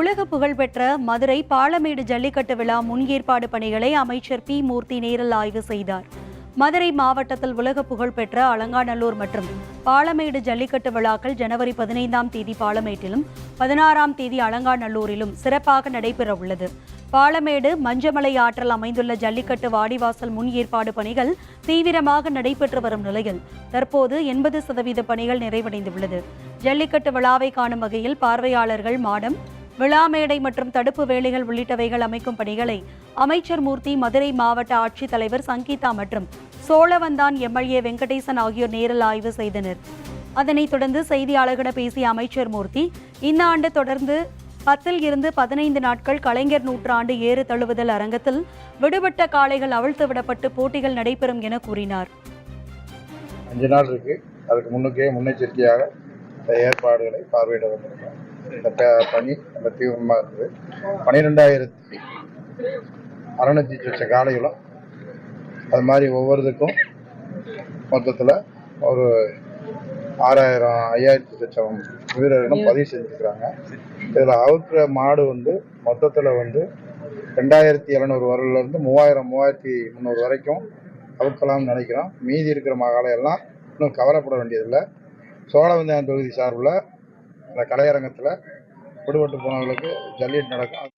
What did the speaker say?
உலக புகழ்பெற்ற மதுரை பாலமேடு ஜல்லிக்கட்டு விழா முன்ஏற்பாடு பணிகளை அமைச்சர் பி மூர்த்தி நேரில் ஆய்வு செய்தார். மதுரை மாவட்டத்தில் உலக புகழ்பெற்ற அலங்காநல்லூர் மற்றும் பாலமேடு ஜல்லிக்கட்டு விழாக்கள் ஜனவரி 15ஆம் தேதி பாலமேட்டிலும் 16ஆம் தேதி அலங்காநல்லூரிலும் சிறப்பாக நடைபெற உள்ளது. பாலமேடு மஞ்சமலை ஆற்றில் அமைந்துள்ள ஜல்லிக்கட்டு வாடிவாசல் முன் ஏற்பாடு பணிகள் தீவிரமாக நடைபெற்று வரும் நிலையில் தற்போது 80% பணிகள் நிறைவடைந்துள்ளது. ஜல்லிக்கட்டு விழாவை காணும் வகையில் பார்வையாளர்கள் மாடம், விழாமேடை மற்றும் தடுப்பு வேலைகள் உள்ளிட்டவைகள் அமைக்கும் பணிகளை அமைச்சர் மூர்த்தி, மதுரை மாவட்ட ஆட்சித்தலைவர் சங்கீதா மற்றும் சோழவந்தான் எம்எல்ஏ வெங்கடேசன் ஆகியோர் நேரில் ஆய்வு செய்தனர். அதனைத் தொடர்ந்து செய்தியாளர்களிடம் பேசிய அமைச்சர் மூர்த்தி, இந்த ஆண்டு தொடர்ந்து 10 இருந்து 15 நாட்கள் கலைஞர் நூற்றாண்டு ஏறு தழுவுதல் அரங்கத்தில் விடுபட்ட காளைகள் அவிழ்த்து விடப்பட்டு போட்டிகள் நடைபெறும் என கூறினார். 5 நாள் இருக்கு. அதுக்கு முன்னெச்சரிக்கையாக ஏற்பாடுகளை பார்வையிட வந்திருக்கோம். இந்த பணி ரொம்ப தீவிரமாக இருக்குது. 12,600 லட்சம் காளைகளும் அது மாதிரி ஒவ்வொருத்துக்கும் மொத்தத்தில் ஒரு 5,000 லட்சம் வீரர்களும் பதிவு செஞ்சுருக்கிறாங்க. இதில் அவுக்கிற மாடு மொத்தத்தில் 2,700 வரலேருந்து 3,300 வரைக்கும் அவுக்கலாம்னு நினைக்கிறோம். மீதி இருக்கிற காளையெல்லாம் இன்னும் கவலைப்பட வேண்டியதில்லை. சோழவந்தான் தொகுதி சார்பில் இந்த கலையரங்கத்தில் விடுபட்டு போனவர்களுக்கு ஜல்லிக்கட்டு நடக்கும்.